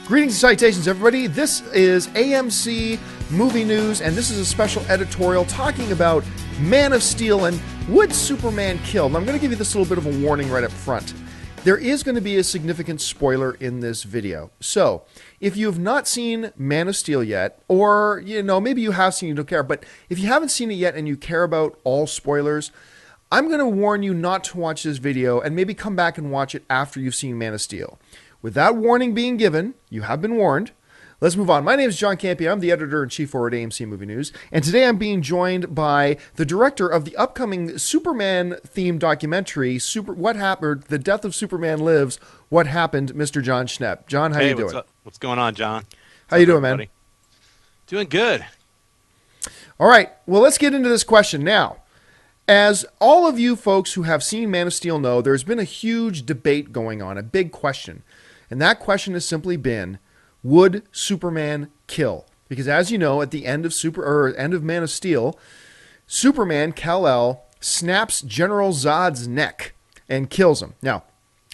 Greetings and salutations, everybody. This is AMC Movie News, and this is a special editorial talking about Man of Steel and would Superman kill? And I'm going to give you this little bit of a warning right up front. There is going to be a significant spoiler in this video. So, if you have not seen Man of Steel yet, or, maybe you have seen, you don't care, but if you haven't seen it yet and you care about all spoilers, I'm going to warn you not to watch this video and maybe come back and watch it after you've seen Man of Steel. With that warning being given, you have been warned. Let's move on. My name is Jon Campea. I'm the editor-in-chief for AMC Movie News. And today I'm being joined by the director of the upcoming Superman-themed documentary, What Happened? The Death of Superman Lives, What Happened, Mr. Jon Schepp. Jon, how you doing? What's up? What's going on, Jon? How you doing, man? Doing good. All right. Well, let's get into this question now. As all of you folks who have seen Man of Steel know, there's been a huge debate going on, a big question. And that question has simply been, would Superman kill? Because as you know, at the end of Man of Steel, Superman, Kal-El, snaps General Zod's neck and kills him. Now,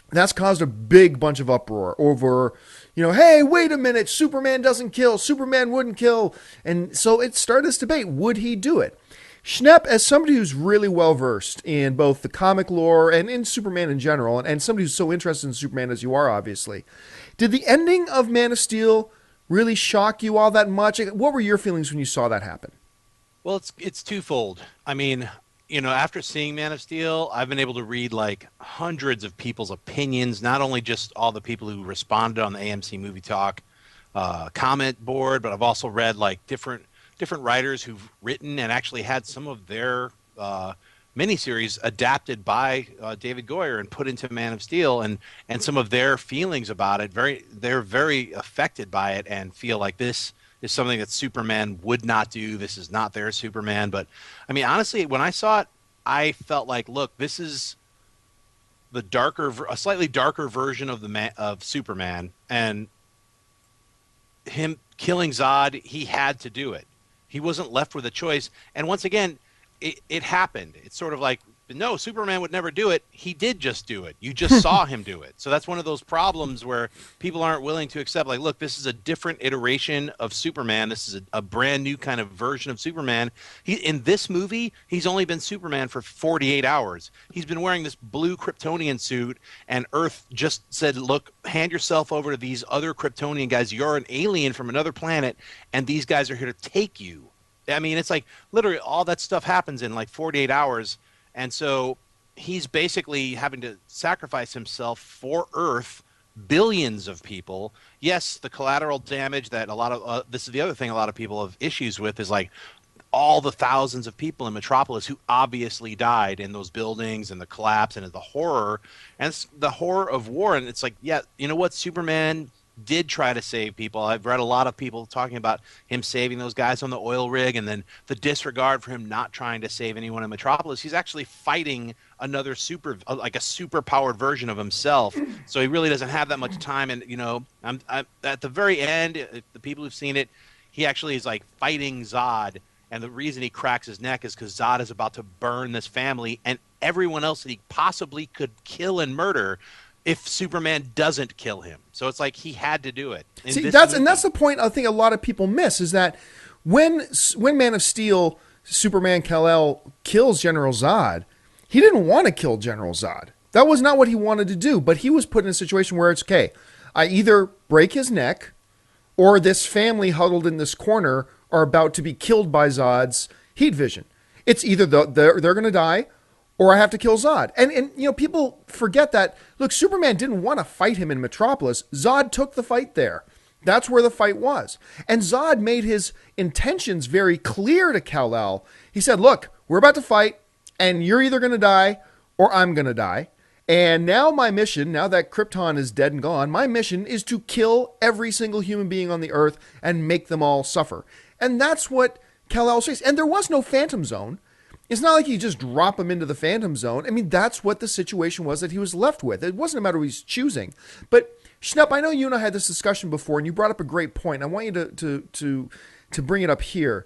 that's caused a big bunch of uproar over, hey, wait a minute, Superman doesn't kill, Superman wouldn't kill. And so it started this debate, would he do it? Schepp, as somebody who's really well-versed in both the comic lore and in Superman in general, and somebody who's so interested in Superman as you are, obviously, did the ending of Man of Steel really shock you all that much? What were your feelings when you saw that happen? Well, it's twofold. I mean, after seeing Man of Steel, I've been able to read like hundreds of people's opinions, not only just all the people who responded on the AMC Movie Talk comment board, but I've also read like different writers who've written and actually had some of their miniseries adapted by David Goyer and put into Man of Steel, and some of their feelings about it. They're very affected by it and feel like this is something that Superman would not do. This is not their Superman. But I mean, honestly, when I saw it, I felt like, look, this is a slightly darker version of Superman, and him killing Zod, he had to do it. He wasn't left with a choice. And once again, it happened. It's sort of like, no, Superman would never do it. He did just do it. You just saw him do it. So that's one of those problems where people aren't willing to accept, like, look, this is a different iteration of Superman. This is a brand new kind of version of Superman. In this movie, he's only been Superman for 48 hours. He's been wearing this blue Kryptonian suit, and Earth just said, look, hand yourself over to these other Kryptonian guys. You're an alien from another planet, and these guys are here to take you. I mean, it's like literally all that stuff happens in like 48 hours. And so he's basically having to sacrifice himself for Earth, billions of people. Yes, the collateral damage that this is the other thing a lot of people have issues with is like all the thousands of people in Metropolis who obviously died in those buildings and the collapse and the horror. And it's the horror of war. And it's like, yeah, you know what? Superman did try to save people. I've read a lot of people talking about him saving those guys on the oil rig, and then the disregard for him not trying to save anyone in Metropolis. He's actually fighting another like a super powered version of himself. So he really doesn't have that much time. And I'm at the very end, the people who've seen it, he actually is like fighting Zod, and the reason he cracks his neck is because Zod is about to burn this family and everyone else that he possibly could kill and murder if Superman doesn't kill him. So it's like he had to do it. That's the point I think a lot of people miss, is that when Man of Steel, Superman Kal-El kills General Zod, he didn't want to kill General Zod. That was not what he wanted to do, but he was put in a situation where it's, okay, I either break his neck or this family huddled in this corner are about to be killed by Zod's heat vision. It's either they're going to die or I have to kill Zod. And people forget that, look, Superman didn't want to fight him in Metropolis. Zod took the fight there. That's where the fight was. And Zod made his intentions very clear to Kal-El. He said, look, we're about to fight, and you're either going to die or I'm going to die. And now my mission, now that Krypton is dead and gone, my mission is to kill every single human being on the Earth and make them all suffer. And that's what Kal-El says. And there was no Phantom Zone. It's not like you just drop him into the Phantom Zone. I mean, that's what the situation was that he was left with. It wasn't a matter of he's choosing. But, Schepp, I know you and I had this discussion before, and you brought up a great point. I want you to bring it up here.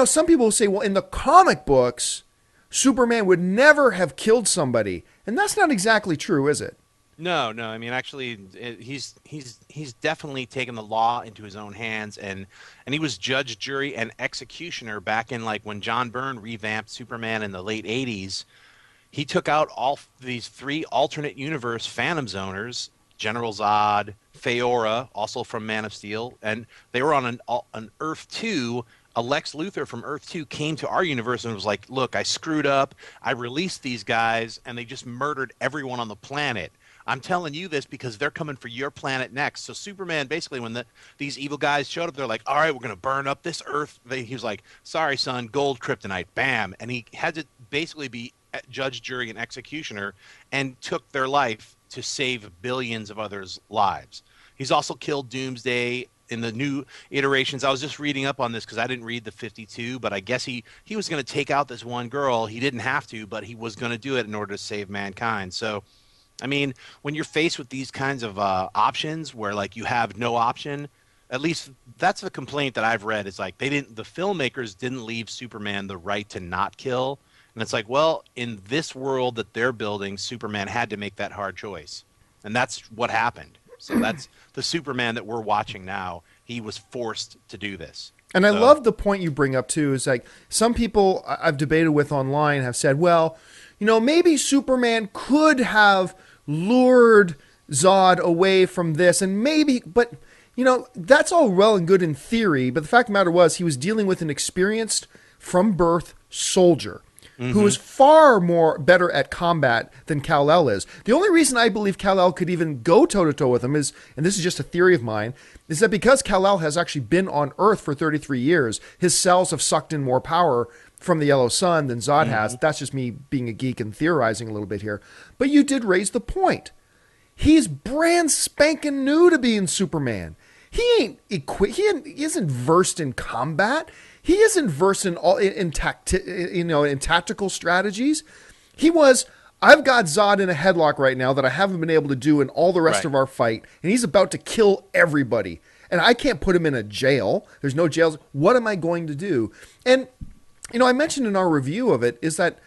Some people will say, well, in the comic books, Superman would never have killed somebody. And that's not exactly true, is it? No, no. I mean, actually, he's definitely taken the law into his own hands, and he was judge, jury, and executioner back in like when John Byrne revamped Superman in the late '80s. He took out all these three alternate universe Phantom Zoners, General Zod, Feora, also from Man of Steel, and they were on an Earth 2. A Lex Luthor from Earth 2 came to our universe and was like, look, I screwed up. I released these guys, and they just murdered everyone on the planet. I'm telling you this because they're coming for your planet next. So Superman, basically, when these evil guys showed up, they're like, all right, we're going to burn up this Earth. He was like, sorry, son, gold kryptonite, bam. And he had to basically be judge, jury, and executioner and took their life to save billions of others' lives. He's also killed Doomsday in the new iterations. I was just reading up on this because I didn't read the 52, but I guess he was going to take out this one girl. He didn't have to, but he was going to do it in order to save mankind. So, I mean, when you're faced with these kinds of options where like you have no option, at least that's the complaint that I've read. It's like the filmmakers didn't leave Superman the right to not kill. And it's like, well, in this world that they're building, Superman had to make that hard choice. And that's what happened. So that's the Superman that we're watching now. He was forced to do this. And I love the point you bring up, too, is like some people I've debated with online have said, well, maybe Superman could have lured Zod away from this and maybe, but, that's all well and good in theory. But the fact of the matter was he was dealing with an experienced from birth soldier. Mm-hmm. Who is far more better at combat than Kal-El is. The only reason I believe Kal-El could even go toe-to-toe with him is, and this is just a theory of mine, is that because Kal-El has actually been on Earth for 33 years, his cells have sucked in more power from the yellow sun than Zod has. That's just me being a geek and theorizing a little bit here. But you did raise the point. He's brand spanking new to being Superman. He ain't he isn't versed in combat. He isn't versed in tactical strategies. He was, I've got Zod in a headlock right now that I haven't been able to do in all the rest of our fight, and he's about to kill everybody. And I can't put him in a jail. There's no jails. What am I going to do? And, I mentioned in our review of it is that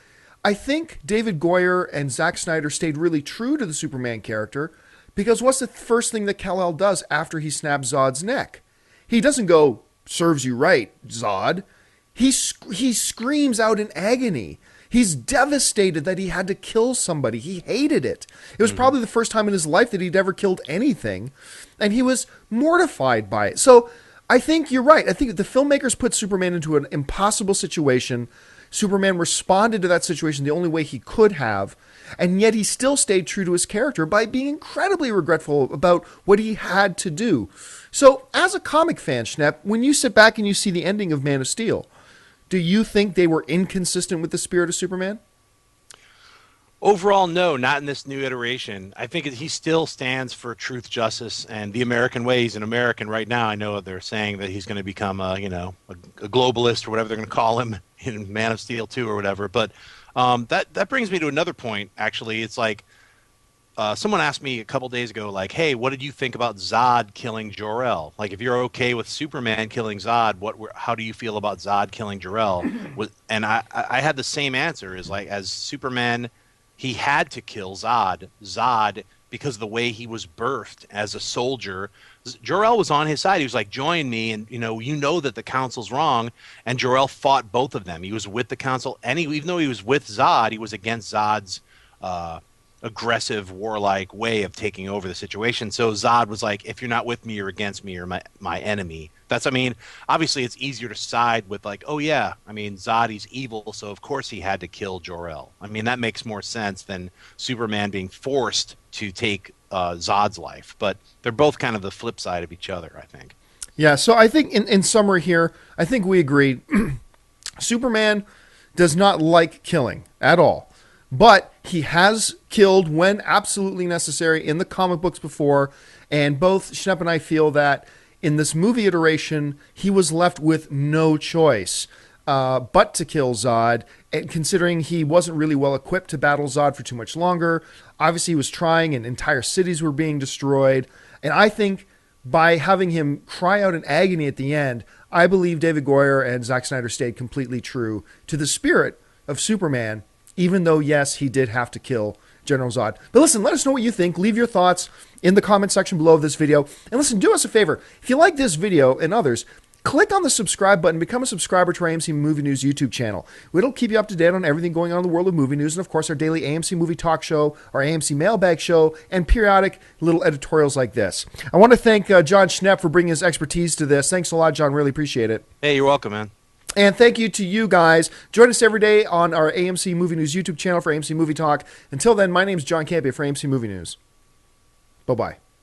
I think David Goyer and Zack Snyder stayed really true to the Superman character because what's the first thing that Kal-El does after he snaps Zod's neck? He doesn't go, serves you right, Zod. He screams out in agony. He's devastated that he had to kill somebody. He hated it. It was probably the first time in his life that he'd ever killed anything, and he was mortified by it. So I think you're right. I think the filmmakers put Superman into an impossible situation. Superman responded to that situation the only way he could have, and yet he still stayed true to his character by being incredibly regretful about what he had to do. So, as a comic fan, Schnepp, when you sit back and you see the ending of Man of Steel, do you think they were inconsistent with the spirit of Superman? Overall, no, not in this new iteration. I think he still stands for truth, justice, and the American way. He's an American right now. I know they're saying that he's going to become a globalist or whatever they're going to call him in Man of Steel 2 or whatever. But that brings me to another point, actually. It's like someone asked me a couple days ago, like, hey, what did you think about Zod killing Jor-El? Like, if you're okay with Superman killing Zod, how do you feel about Zod killing Jor-El? And I had the same answer, is like, as Superman, he had to kill Zod, because of the way he was birthed as a soldier. Jor-El was on his side. He was like, join me, and you know that the council's wrong. And Jor-El fought both of them. He was with the council, and even though he was with Zod, he was against Zod's aggressive, warlike way of taking over the situation. So Zod was like, if you're not with me, you're against me, you're my enemy. Obviously it's easier to side with like, oh yeah, Zod, he's evil, so of course he had to kill Jor-El. That makes more sense than Superman being forced to take Zod's life. But they're both kind of the flip side of each other, I think. Yeah, so I think in summary here, I think we agreed Superman does not like killing at all. But he has killed when absolutely necessary in the comic books before, and both Schnepp and I feel that in this movie iteration, he was left with no choice but to kill Zod, and considering he wasn't really well equipped to battle Zod for too much longer. Obviously, he was trying, and entire cities were being destroyed. And I think by having him cry out in agony at the end, I believe David Goyer and Zack Snyder stayed completely true to the spirit of Superman, even though, yes, he did have to kill General Zod. But listen, let us know what you think. Leave your thoughts in the comment section below of this video. And listen, do us a favor. If you like this video and others, click on the subscribe button. Become a subscriber to our AMC Movie News YouTube channel. It'll keep you up to date on everything going on in the world of movie news. And, of course, our daily AMC Movie Talk Show, our AMC Mailbag Show, and periodic little editorials like this. I want to thank Jon Schepp for bringing his expertise to this. Thanks a lot, John. Really appreciate it. Hey, you're welcome, man. And thank you to you guys. Join us every day on our AMC Movie News YouTube channel for AMC Movie Talk. Until then, my name is Jon Campea for AMC Movie News. Bye-bye.